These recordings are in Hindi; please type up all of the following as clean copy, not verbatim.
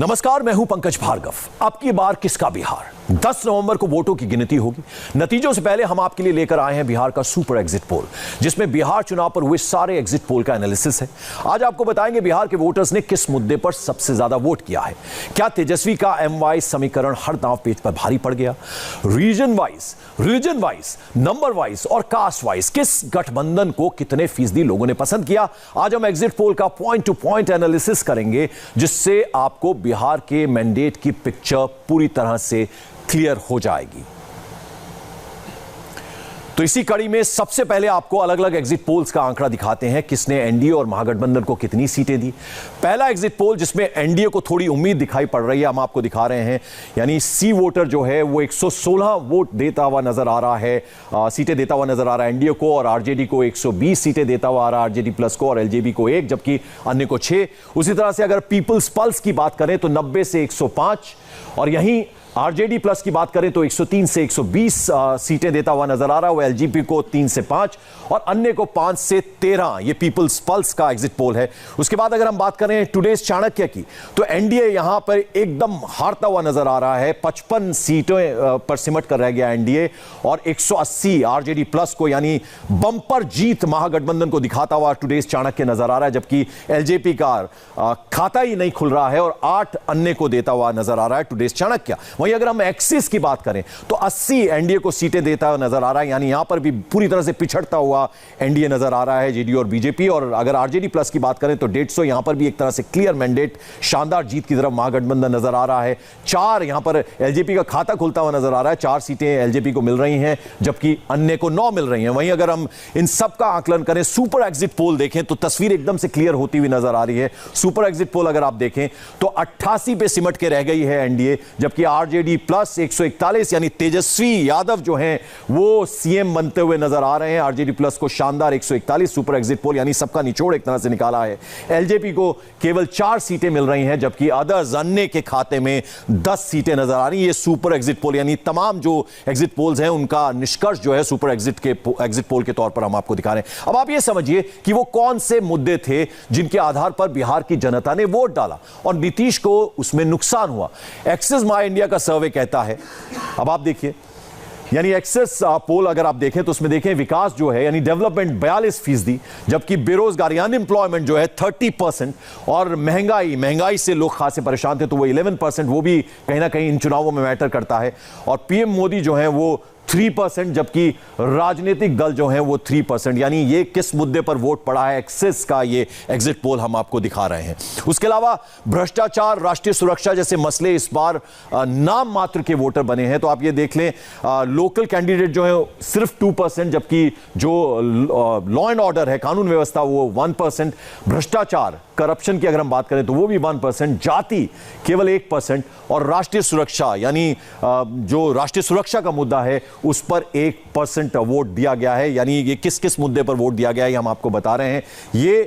नमस्कार, मैं हूं पंकज भार्गव। अब की बार किसका बिहार? 10 नवंबर को वोटों की गिनती होगी। नतीजों से पहले हम आपके लिए लेकर आए हैं बिहार का सुपर एग्जिट पोल, जिसमें बिहार चुनाव पर हुए सारे एग्जिट पोल का एनालिसिस है। आज आपको बताएंगे बिहार के वोटर्स ने किस मुद्दे पर सबसे ज्यादा वोट किया है। क्या तेजस्वी का MY समीकरण हर दांव पेच पर भारी पड़ गया? रीजन वाइज, नंबर वाइज और कास्ट वाइज किस गठबंधन को कितने फीसदी लोगों ने पसंद किया? आज हम एग्जिट पोल का पॉइंट टू पॉइंट एनालिसिस करेंगे, जिससे आपको बिहार के मैंडेट की पिक्चर पूरी तरह से क्लियर हो जाएगी। तो इसी कड़ी में सबसे पहले आपको अलग अलग एग्जिट पोल्स का आंकड़ा दिखाते हैं, किसने एनडीए और महागठबंधन को कितनी सीटें दी। पहला एग्जिट पोल जिसमें एनडीए को थोड़ी उम्मीद दिखाई पड़ रही है, हम आपको दिखा रहे हैं। यानी सी वोटर जो है वो 116 वोट देता हुआ नजर आ रहा है, सीटें देता हुआ नजर आ रहा है एनडीए को, और आरजेडी को 120 सीटें देता हुआ आ रहा है, आरजेडी प्लस को, और एलजेबी को 1, जबकि अन्य को 6। उसी तरह से अगर पीपल्स पल्स की बात करें तो 90 से 105, और यहीं आरजेडी प्लस की बात करें तो 103 से 120 सीटें देता हुआ नजर आ रहा है, वो एलजेपी को 3 से 5 और अन्य को 5 से 13। ये पीपल्स पल्स का एग्जिट पोल है। उसके बाद अगर हम बात करें टुडेज चाणक्य की, तो एनडीए यहां पर एकदम हारता हुआ नजर आ रहा है। 55 सीटों पर सिमट कर रह गया एनडीए, और 180 आरजेडी प्लस को, यानी बंपर जीत महागठबंधन को दिखाता हुआ टुडेज चाणक्य नजर आ रहा है, जबकि एलजेपी का खाता ही नहीं खुल रहा है और 8 अन्य को देता हुआ नजर आ रहा है टुडेज चाणक्य। वहीं अगर हम एक्सिस की बात करें तो 80 एनडीए को सीटें देता हुआ नजर आ रहा है, यानी यहां पर भी पूरी तरह से पिछड़ता हुआ एनडीए नजर आ रहा है, जेडीयू और बीजेपी। और अगर आरजेडी प्लस की बात करें तो 150, यहां पर भी एक तरह से क्लियर मैंडेट, शानदार जीत की तरफ महागठबंधन नजर आ रहा है। 4 यहां पर एलजेपी का खाता खुलता हुआ नजर आ रहा है, 4 सीटें एलजेपी को मिल रही हैं, जबकि अन्य को 9 मिल रही हैं। वहीं अगर हम इन सब का आकलन करें, सुपर एग्जिट पोल देखें तो तस्वीर एकदम से क्लियर होती हुई नजर आ रही है। सुपर एग्जिट पोल अगर आप देखें तो 88 पे सिमट के रह गई है एनडीए, जबकि आरजेडी प्लस 141, यानी तेजस्वी यादव जो हैं वो सीएम बनते हुए नजर आ रहे हैं। आरजेडी प्लस को शानदार 141 सुपर एग्जिट पोल, यानी सबका निचोड़ एक तरह से निकाला है। एलजेपी को केवल 4 सीटें मिल रही हैं, जबकि अदर्स, अन्य के खाते में 10 सीटें नजर आ रही हैं। ये सुपर एग्जिट पोल, यानी तमाम जो एग्जिट पोल्स हैं उनका निष्कर्ष जो है सुपर एग्जिट पोल के तौर पर हम आपको दिखा रहे हैं। अब आप ये समझिए कि वो कौन से मुद्दे थे जिनके आधार पर बिहार की जनता ने वोट डाला और नीतीश को उसमें नुकसान हुआ। एक्सिस माई इंडिया का सर्वे कहता है, अब आप देखिए, यानी एक्सेस पोल अगर आप देखें तो उसमें देखें विकास जो है, यानी डेवलपमेंट 42%, जबकि बेरोजगारी अनएम्प्लॉयमेंट जो है 30%, और महंगाई से लोग खासे परेशान थे तो वो 11%, वो भी कहीं ना कहीं इन चुनावों में मैटर करता है। और पीएम मोदी जो है वो 3%, जबकि राजनीतिक दल जो हैं वो 3%। यानी ये किस मुद्दे पर वोट पड़ा है, एक्सिस का ये एग्जिट पोल हम आपको दिखा रहे हैं। उसके अलावा भ्रष्टाचार, राष्ट्रीय सुरक्षा जैसे मसले इस बार नाम मात्र के वोटर बने हैं। तो आप ये देख लें, लोकल कैंडिडेट जो है सिर्फ 2%, जबकि जो लॉ एंड ऑर्डर है, कानून व्यवस्था, वो 1%। भ्रष्टाचार, करप्शन की अगर हम बात करें तो वो भी 1%, जाति केवल 1%, और राष्ट्रीय सुरक्षा, यानी जो राष्ट्रीय सुरक्षा का मुद्दा है उस पर 1% वोट दिया गया है। यानी ये किस किस मुद्दे पर वोट दिया गया है हम आपको बता रहे हैं। ये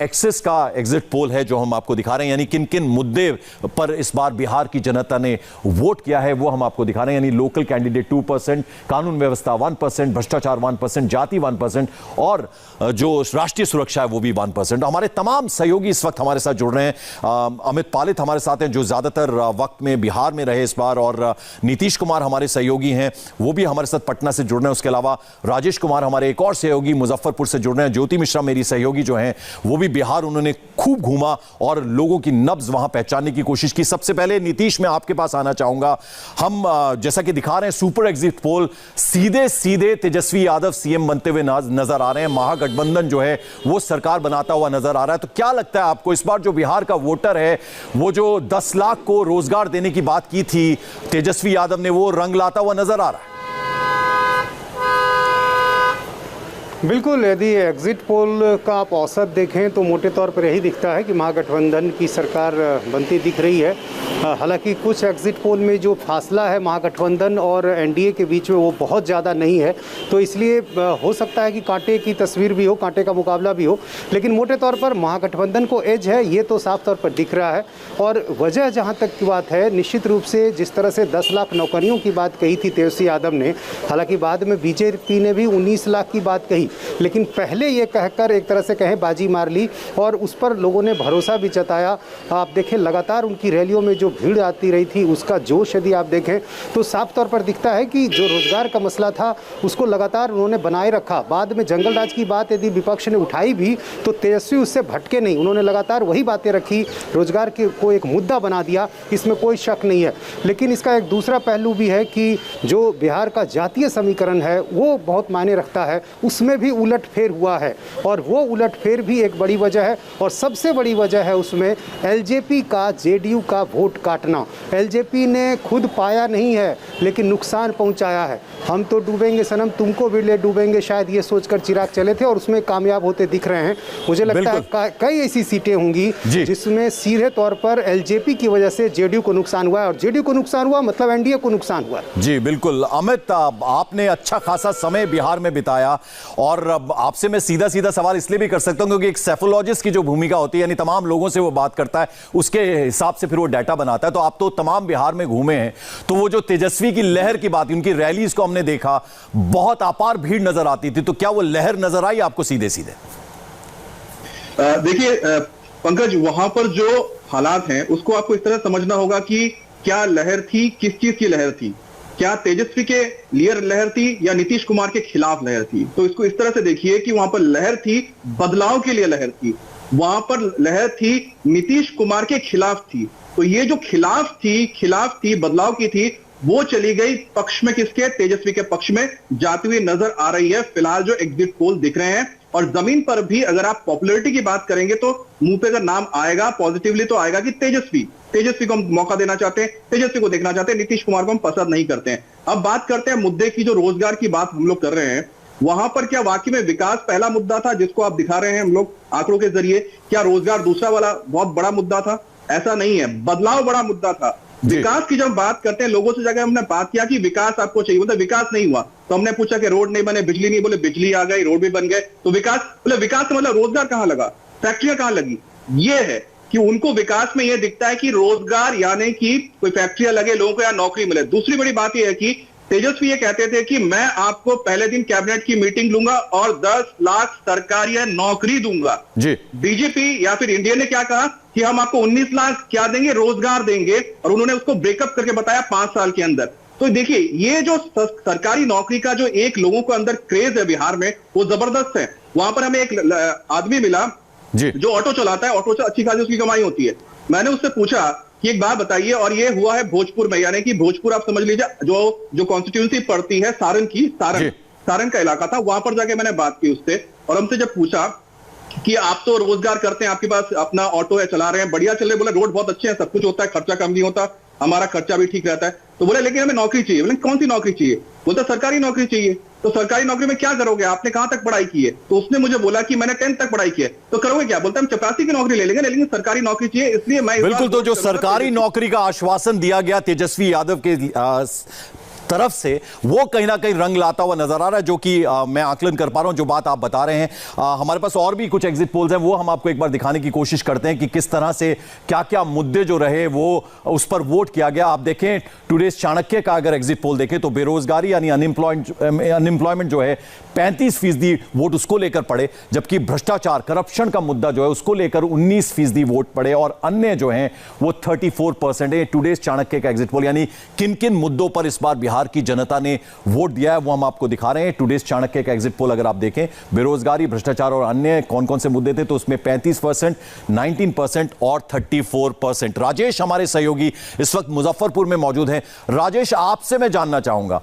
एक्सिस का एग्जिट पोल है जो हम आपको दिखा रहे हैं, यानी किन किन मुद्दे पर इस बार बिहार की जनता ने वोट किया है वो हम आपको दिखा रहे हैं। यानी लोकल कैंडिडेट 2%, कानून व्यवस्था 1%, भ्रष्टाचार 1%, जाति 1%, और जो राष्ट्रीय सुरक्षा है वो भी 1%। हमारे तमाम सहयोगी इस वक्त हमारे साथ जुड़ रहे हैं। अमित पालित हमारे साथ हैं जो ज्यादातर वक्त में बिहार में रहे इस बार, और नीतीश कुमार हमारे सहयोगी हैं, वो भी हमारे साथ पटना से जुड़ रहे हैं। उसके अलावा राजेश कुमार हमारे एक और सहयोगी मुजफ्फरपुर से जुड़ रहे हैं। ज्योति मिश्रा मेरी सहयोगी जो हैं वो भी बिहार, उन्होंने खूब घूमा और लोगों की नब्ज वहां पहचानने की कोशिश की। सबसे पहले नीतीश, मैं आपके पास आना चाहूंगा। हम जैसा कि दिखा रहे हैं सुपर एग्जिट पोल, सीधे सीधे तेजस्वी यादव सीएम बनते हुए नजर आ रहे हैं, महागठबंधन जो है वो सरकार बनाता हुआ नजर आ रहा है। तो क्या लगता है आपको, इस बार जो बिहार का वोटर है वो जो 10 लाख को रोजगार देने की बात की थी तेजस्वी यादव ने, वो रंग लाता हुआ नजर आ रहा है? बिल्कुल, यदि एग्जिट पोल का आप औसत देखें तो मोटे तौर पर यही दिखता है कि महागठबंधन की सरकार बनती दिख रही है। हालांकि कुछ एग्जिट पोल में जो फासला है महागठबंधन और एनडीए के बीच में वो बहुत ज़्यादा नहीं है, तो इसलिए हो सकता है कि कांटे की तस्वीर भी हो, कांटे का मुकाबला भी हो, लेकिन मोटे तौर पर महागठबंधन को एज है, ये तो साफ तौर पर दिख रहा है। और वजह जहाँ तक की बात है, निश्चित रूप से जिस तरह से 10 लाख नौकरियों की बात कही थी तेजस्वी यादव ने, हालांकि बाद में बीजेपी ने भी 19 लाख की बात कही, लेकिन पहले ये कहकर एक तरह से कहें बाजी मार ली और उस पर लोगों ने भरोसा भी जताया। आप देखें लगातार उनकी रैलियों में जो भीड़ आती रही थी, उसका जोश यदि आप देखें तो साफ तौर पर दिखता है कि जो रोजगार का मसला था उसको लगातार उन्होंने बनाए रखा। बाद में जंगल राज की बात यदि विपक्ष ने उठाई भी तो तेजस्वी उससे भटके नहीं, उन्होंने लगातार वही बातें रखी, रोजगार को एक मुद्दा बना दिया, इसमें कोई शक नहीं है। लेकिन इसका एक दूसरा पहलू भी है कि जो बिहार का जातीय समीकरण है वो बहुत मायने रखता है, उसमें भी उलटफेर हुआ है और वो उलटफेर भी एक बड़ी वजह है। और सबसे बड़ी वजह है उसमें एलजेपी का जेडीयू का वोट काटना। एलजेपी ने खुद पाया नहीं है लेकिन नुकसान पहुंचाया है। हम तो डूबेंगे सनम तुमको भी ले डूबेंगे, शायद ये सोचकर चिराग चले थे और उसमें कामयाब होते दिख रहे हैं। मुझे लगता है कई ऐसी सीटें होंगी जिसमें सीधे तौर पर एलजेपी की वजह से जेडीयू को नुकसान हुआ है और जेडीयू को नुकसान हुआ मतलब एनडीए को नुकसान हुआ। जी बिल्कुल अमित, आपने अच्छा खासा समय बिहार में बिताया और आपसे मैं सीधा सीधा सवाल इसलिए भी कर सकता हूं क्योंकि एक सेफोलॉजिस्ट की जो भूमिका होती है, यानी तमाम लोगों से वो बात करता है, उसके हिसाब से फिर वो डाटा बनाता है। तो आप तो तमाम बिहार में घूमे हैं, तो वो जो तेजस्वी की लहर की बात, उनकी रैलीज को हमने देखा, बहुत अपार भीड़ नजर आती थी, तो क्या वो लहर नजर आई आपको सीधे सीधे? देखिए पंकज, वहां पर जो हालात हैं उसको आपको इस तरह समझना होगा कि क्या लहर थी, किस चीज की लहर थी, क्या तेजस्वी के लिए लहर थी या नीतीश कुमार के खिलाफ लहर थी। तो इसको इस तरह से देखिए कि वहां पर लहर थी बदलाव के लिए लहर थी, वहां पर लहर थी नीतीश कुमार के खिलाफ थी। तो ये जो खिलाफ थी बदलाव की थी, वो चली गई पक्ष में, किसके? तेजस्वी के पक्ष में जाती हुई नजर आ रही है फिलहाल जो एग्जिट पोल दिख रहे हैं। और जमीन पर भी अगर आप पॉपुलैरिटी की बात करेंगे तो मुंह पे अगर नाम आएगा पॉजिटिवली तो आएगा कि तेजस्वी को हम मौका देना चाहते हैं, तेजस्वी को देखना चाहते हैं, नीतीश कुमार को हम पसंद नहीं करते हैं। अब बात करते हैं मुद्दे की, जो रोजगार की बात हम लोग कर रहे हैं, वहां पर क्या वाकई में विकास पहला मुद्दा था जिसको आप दिखा रहे हैं हम लोग आंकड़ों के जरिए? क्या रोजगार दूसरा वाला बहुत बड़ा मुद्दा था? ऐसा नहीं है, बदलाव बड़ा मुद्दा था। विकास की जब बात करते हैं, लोगों से जाकर हमने बात किया कि विकास आपको चाहिए, बोलते विकास नहीं हुआ। तो हमने पूछा कि रोड नहीं बने, बिजली नहीं, बोले बिजली आ गई, रोड भी बन गए। तो विकास, बोले विकास का मतलब रोजगार कहां लगा, फैक्ट्रियां कहां लगी? ये है कि उनको विकास में यह दिखता है कि रोजगार यानी कि कोई फैक्ट्रियां लगे, लोगों को या नौकरी मिले। दूसरी बड़ी बात यह है कि तेजस्वी ये कहते थे कि मैं आपको पहले दिन कैबिनेट की मीटिंग लूंगा और 10 लाख सरकारी नौकरी दूंगा। जी बीजेपी या फिर इंडिया ने क्या कहा कि हम आपको 19 लाख क्या देंगे, रोजगार देंगे, और उन्होंने उसको ब्रेकअप करके बताया 5 साल के अंदर। तो देखिए ये जो सरकारी नौकरी का जो एक लोगों को अंदर क्रेज है बिहार में, वो जबरदस्त है। वहां पर हमें एक आदमी मिला जो ऑटो चलाता है, ऑटो से अच्छी खासी उसकी कमाई होती है। मैंने उससे पूछा कि एक बात बताइए, और ये हुआ है भोजपुर में, यानी कि भोजपुर आप समझ लीजिए जो कॉन्स्टिट्यूंसी पड़ती है सारण की, सारण का इलाका था। वहां पर जाके मैंने बात की उससे, और हमसे जब पूछा कि आप तो रोजगार करते हैं, आपके पास अपना ऑटो है, चला रहे हैं, बढ़िया चल रहे, बोले रोड बहुत अच्छे हैं, सब कुछ होता है, खर्चा कम नहीं होता, हमारा खर्चा भी ठीक रहता है। तो बोले लेकिन हमें नौकरी चाहिए। बोले कौन सी नौकरी चाहिए? बोलता सरकारी नौकरी चाहिए। तो सरकारी नौकरी में क्या करोगे, आपने कहां तक पढ़ाई की है? तो उसने मुझे बोला कि मैंने 10th तक पढ़ाई की है। तो करोगे क्या? बोलता हम चपरासी की नौकरी ले लेंगे, लेकिन सरकारी नौकरी चाहिए। इसलिए मैं बिल्कुल, तो जो सरकारी नौकरी का आश्वासन दिया गया तेजस्वी यादव के तरफ से, वो कहीं ना कहीं रंग लाता हुआ नजर आ रहा है, जो कि मैं आकलन कर पा रहा हूं जो बात आप बता रहे हैं। हमारे पास और भी कुछ एग्जिट पोल्स हैं, वो हम आपको एक बार दिखाने की कोशिश करते हैं कि किस तरह से क्या क्या मुद्दे जो रहे वो उस पर वोट किया गया। आप देखें टुडेज चाणक्य का अगर एग्जिट पोल देखें तो बेरोजगारी यानी अनएम्प्लॉयमेंट जो है 35% वोट उसको लेकर पड़े, जबकि भ्रष्टाचार करप्शन का मुद्दा जो है उसको लेकर 19% वोट पड़े, और अन्य जो हैं वो 34% है। टुडेज चाणक्य का एग्जिट पोल, यानी किन किन मुद्दों पर इस बार बिहार की जनता ने वोट दिया है वो हम आपको दिखा रहे हैं। टुडेज चाणक्य का एग्जिट पोल अगर आप देखें, बेरोजगारी, भ्रष्टाचार और अन्य कौन कौन से मुद्दे थे, तो उसमें 35%, 19% और 34%। राजेश हमारे सहयोगी इस वक्त मुजफ्फरपुर में मौजूद हैं। राजेश, आपसे मैं जानना चाहूंगा,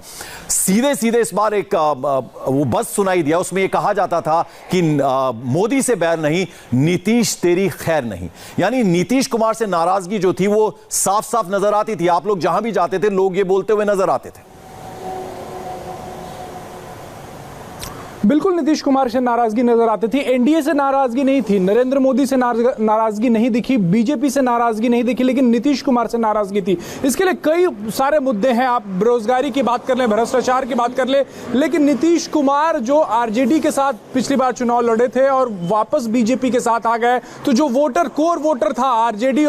सीधे सीधे इस बार एक वो बस सुनाई दिया, उसमें यह कहा जाता था कि मोदी से बैर नहीं, नीतीश तेरी खैर नहीं, यानी नीतीश कुमार से नाराजगी जो थी वो साफ साफ नजर आती थी। आप लोग जहां भी जाते थे लोग ये बोलते हुए नजर आते थे। बिल्कुल नीतीश कुमार से नाराजगी नजर आती थी, एनडीए से नाराजगी नहीं थी, नरेंद्र मोदी से नाराजगी नहीं दिखी, बीजेपी से नाराजगी नहीं दिखी, लेकिन नीतीश कुमार से नाराजगी थी। इसके लिए कई सारे मुद्दे हैं, आप बेरोजगारी की बात कर ले, भ्रष्टाचार की बात कर ले, लेकिन नीतीश कुमार जो आरजेडी के साथ पिछली बार चुनाव लड़े थे और वापस बीजेपी के साथ आ गए, तो जो वोटर कोर वोटर था आरजेडी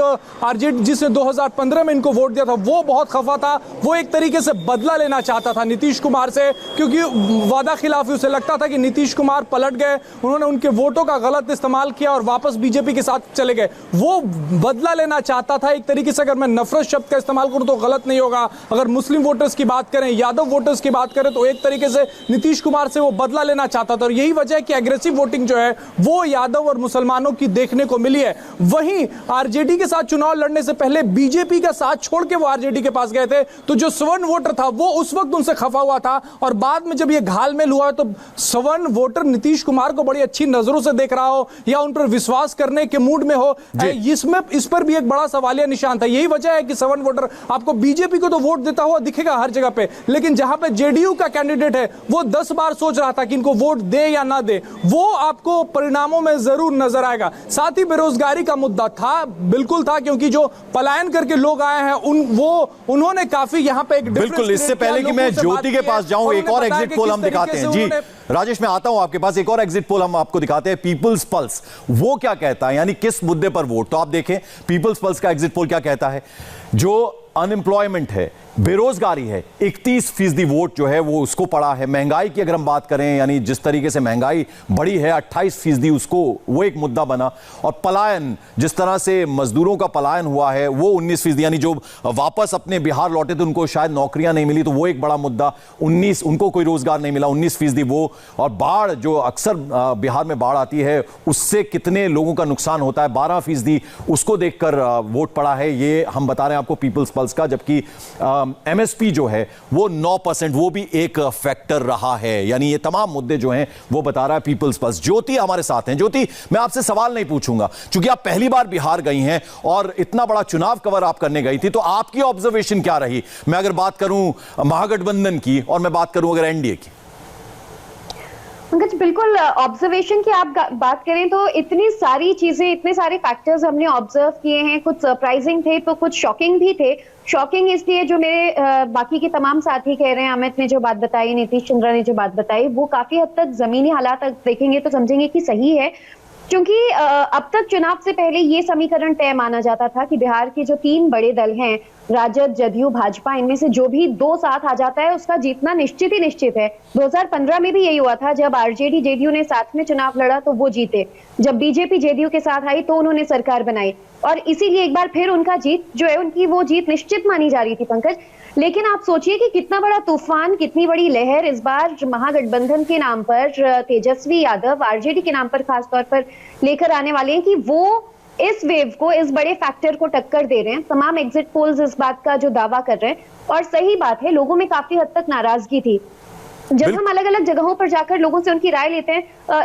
जिसने 2015 में इनको वोट दिया था, वो बहुत खफा था। वो एक तरीके से बदला लेना चाहता था नीतीश कुमार से, क्योंकि वादा खिलाफी उसे लगता था कि नीतीश कुमार पलट गए, उन्होंने उनके वोटों का गलत इस्तेमाल किया और वापस बीजेपी के साथ चले गए। वो बदला लेना चाहता था एक तरीके से। अगर मैं नफरत शब्द का इस्तेमाल करूं तो गलत नहीं होगा। अगर मुस्लिम वोटर्स की बात करें, यादव वोटर्स की बात करें, तो एक तरीके से नीतीश कुमार से वो बदला लेना चाहता था और यही वजह है कि एग्रेसिव वोटिंग जो है वो यादव और मुसलमानों की देखने को मिली है। वहीं आरजेडी के साथ चुनाव लड़ने से पहले बीजेपी का साथ छोड़ के वो आरजेडी के पास गए थे, तो जो सवर्ण वोटर था वो उस वक्त उनसे खफा हुआ था और बाद में जब ये घालमेल हुआ तो सवर्ण वोटर नीतीश कुमार को बड़ी अच्छी नजरों से देख रहा हो या उन पर विश्वास करने के मूड में हो, इसमें इस पर भी एक बड़ा सवालिया निशान था। यही वजह है कि सवर्ण वोटर आपको बीजेपी को तो वोट देता हुआ दिखेगा हर जगह पे, लेकिन जहां पे जेडीयू का कैंडिडेट है वो 10 बार सोच रहा था कि इनको वोट दे या ना दे। वो आपको परिणामों में जरूर नजर आएगा। साथ ही बेरोजगारी का मुद्दा था, बिल्कुल था, क्योंकि जो पलायन करके लोग आए हैं उन्होंने काफी यहां पे एक बिल्कुल। इससे पहले कि मैं ज्योति के पास जाऊं, एक और एग्जिट पोल हम दिखाते हैं। जी राजेश, मैं आता हूं आपके पास। एक और एग्जिट पोल हम आपको दिखाते हैं, पीपल्स पल्स। वो क्या कहता है, यानी किस मुद्दे पर वोट। तो आप देखें पीपल्स पल्स का एग्जिट पोल क्या कहता है। जो अनएम्प्लॉयमेंट है, बेरोजगारी है, 31% वोट जो है वो उसको पड़ा है। महंगाई की अगर हम बात करें, यानी जिस तरीके से महंगाई बढ़ी है 28% उसको, वो एक मुद्दा बना। और पलायन, जिस तरह से मजदूरों का पलायन हुआ है वो 19%, यानी जो वापस अपने बिहार लौटे थे उनको शायद नौकरियां नहीं मिली तो वो एक बड़ा मुद्दा, 19 उनको कोई रोजगार नहीं मिला, 19% वो। और बाढ़, जो अक्सर बिहार में बाढ़ आती है उससे कितने लोगों का नुकसान होता है, 12% उसको देखकर वोट पड़ा है। ये हम बता रहे हैं आपको पीपल्स पल्स का। जबकि एमएसपी जो है वो 9%, वो भी एक फैक्टर रहा है। यानी ये तमाम मुद्दे जो हैं वो बता रहा है पीपल्स पल्स। ज्योति हमारे साथ हैं। ज्योति, मैं आपसे सवाल नहीं पूछूंगा क्योंकि आप पहली बार बिहार गई हैं और इतना बड़ा चुनाव कवर आप करने गई थी, तो आपकी ऑब्जर्वेशन क्या रही। मैं अगर बात करूं महागठबंधन की और मैं बात करूं अगर एनडीए की। पंकज, बिल्कुल ऑब्जर्वेशन की आप बात करें तो इतनी सारी चीजें, इतने सारे फैक्टर्स हमने ऑब्जर्व किए हैं। कुछ सरप्राइजिंग थे तो कुछ शॉकिंग भी थे। शॉकिंग इसलिए जो मेरे बाकी के तमाम साथी कह रहे हैं, अमित ने जो बात बताई, नीतीश चंद्रा ने जो बात बताई, वो काफी हद तक जमीनी हालात देखेंगे तो समझेंगे कि सही है। क्योंकि अब तक चुनाव से पहले ये समीकरण तय माना जाता था कि बिहार के जो 3 बड़े दल हैं, राजद, जदयू, भाजपा, इनमें से जो भी 2 साथ आ जाता है उसका जीतना निश्चित ही निश्चित है। 2015 में भी यही हुआ था। जब आरजेडी जेडीयू ने साथ में चुनाव लड़ा तो वो जीते। जब बीजेपी जेडीयू के साथ आई तो उन्होंने सरकार बनाई और इसीलिए एक बार फिर उनका जीत जो है, उनकी वो जीत निश्चित मानी जा रही थी पंकज। लेकिन आप सोचिए कि कितना बड़ा तूफान, कितनी बड़ी लहर इस बार महागठबंधन के नाम पर, तेजस्वी यादव आरजेडी के नाम पर खासतौर पर लेकर आने वाले हैं कि वो इस वेव को, इस बड़े फैक्टर को टक्कर दे रहे हैं। तमाम एग्जिट पोल्स इस बात का जो दावा कर रहे हैं और सही बात है, लोगों में काफी हद तक नाराजगी थी। जब हम अलग अलग जगहों पर जाकर लोगों से उनकी राय लेते हैं,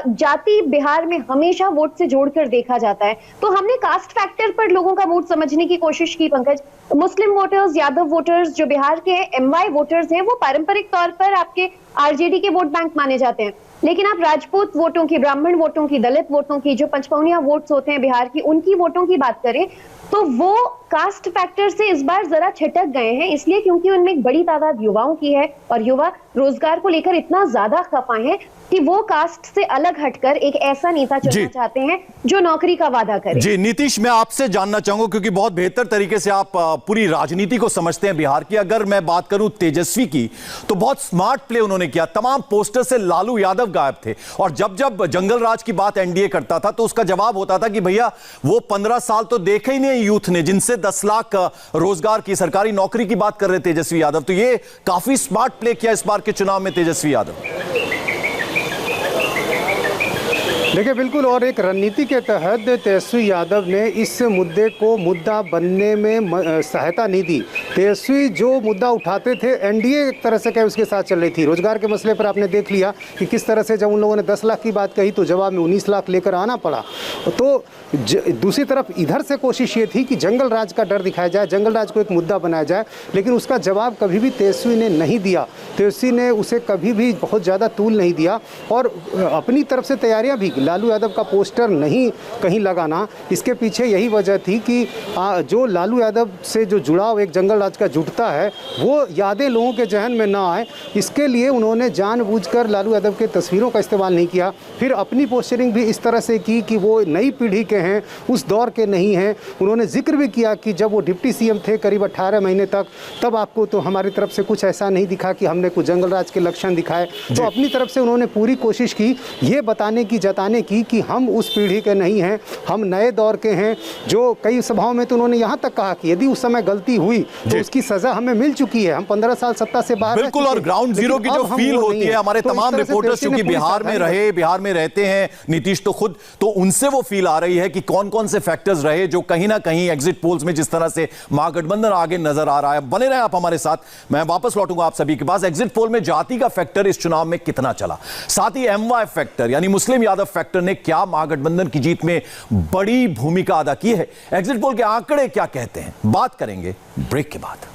जाति बिहार में हमेशा वोट से जोड़कर देखा जाता है, तो हमने कास्ट फैक्टर पर लोगों का मूड समझने की कोशिश की पंकज। मुस्लिम वोटर्स, यादव वोटर्स जो बिहार के एमवाई वोटर्स हैं, वो पारंपरिक तौर पर आपके आरजेडी के वोट बैंक माने जाते हैं। लेकिन आप राजपूत वोटों की, ब्राह्मण वोटों की, दलित वोटों की, जो पंचपौनिया वोट्स होते हैं बिहार की, उनकी वोटों की बात करें तो वो कास्ट फैक्टर से इस बार जरा छिटक गए हैं। इसलिए क्योंकि उनमें एक बड़ी तादाद युवाओं की है और युवा रोजगार को लेकर इतना ज्यादा खफाए हैं कि वो कास्ट से अलग हटकर एक ऐसा नेता चुनना चाहते हैं जो नौकरी का वादा करे। जी नीतीश, मैं आपसे जानना चाहूंगा क्योंकि बहुत बेहतर तरीके से आप पूरी राजनीति को समझते हैं बिहार की। अगर मैं बात करूं तेजस्वी की, तो बहुत स्मार्ट प्ले उन्होंने किया। तमाम पोस्टर से लालू यादव गायब थे और जब जब जंगल राज की बात एनडीए करता था तो उसका जवाब होता था कि भैया वो 15 साल तो देखे ही नहीं यूथ ने, जिनसे 10 लाख रोजगार की, सरकारी नौकरी की बात कर रहे तेजस्वी यादव। तो ये काफी स्मार्ट प्ले किया इस बार के चुनाव में तेजस्वी यादव। देखिए बिल्कुल, और एक रणनीति के तहत तेजस्वी यादव ने इस मुद्दे को मुद्दा बनने में सहायता नहीं दी। तेजस्वी जो मुद्दा उठाते थे, एनडीए एक तरह से क्या उसके साथ चल रही थी। रोजगार के मसले पर आपने देख लिया कि किस तरह से जब उन लोगों ने 10 लाख की बात कही तो जवाब में 19 लाख लेकर आना पड़ा। तो दूसरी तरफ इधर से कोशिश ये थी कि जंगल राज का डर दिखाया जाए, जंगल राज को एक मुद्दा बनाया जाए, लेकिन उसका जवाब कभी भी तेजस्वी ने नहीं दिया। तेजस्वी ने उसे कभी भी बहुत ज़्यादा तूल नहीं दिया और अपनी तरफ से तैयारियां भी, लालू यादव का पोस्टर नहीं कहीं लगाना, इसके पीछे यही वजह थी कि जो लालू यादव से जो जुड़ाव एक जंगल राज का जुटता है वो यादें लोगों के जहन में ना आए, इसके लिए उन्होंने जानबूझकर लालू यादव के तस्वीरों का इस्तेमाल नहीं किया। फिर अपनी पोस्टरिंग भी इस तरह से की कि वो नई पीढ़ी के हैं, उस दौर के नहीं हैं। उन्होंने जिक्र भी किया कि जब वो डिप्टी सीएम थे करीब 18 महीने तक, तब आपको तो हमारी तरफ से कुछ ऐसा नहीं दिखा कि हमने कुछ जंगल राज के लक्षण दिखाए। तो अपनी तरफ से उन्होंने पूरी कोशिश की ये बताने की, जताने की कि हम उस पीढ़ी के नहीं हैं, हम नए दौर के हैं। जो कई सभाओं में तो उन्होंने यहाँ तक कहा कि यदि उस समय गलती हुई तो उसकी सजा हमें मिल चुकी है, हम 15 साल सत्ता से बाहर। बिल्कुल, और ग्राउंड जीरो की जो फील होती है, हमारे तमाम रिपोर्टर्स क्योंकि बिहार में रहते हैं, नीतीश तो खुद, तो उनसे वो फील आ रही है कि कौन कौन से फैक्टर्स रहे जो कहीं ना कहीं एग्जिट पोल्स में जिस तरह से महागठबंधन आगे नजर आ रहा है। बने रहे आप हमारे साथ, मैं वापस लौटूंगा आप सभी के पास। एग्जिट पोल में जाति का फैक्टर इस चुनाव में कितना चला, साथ ही एमवाई फैक्टर यानी मुस्लिम यादव फैक्टर ने क्या महागठबंधन की जीत में बड़ी भूमिका अदा की है, एग्जिट पोल के आंकड़े क्या कहते हैं, बात करेंगे ब्रेक के बाद।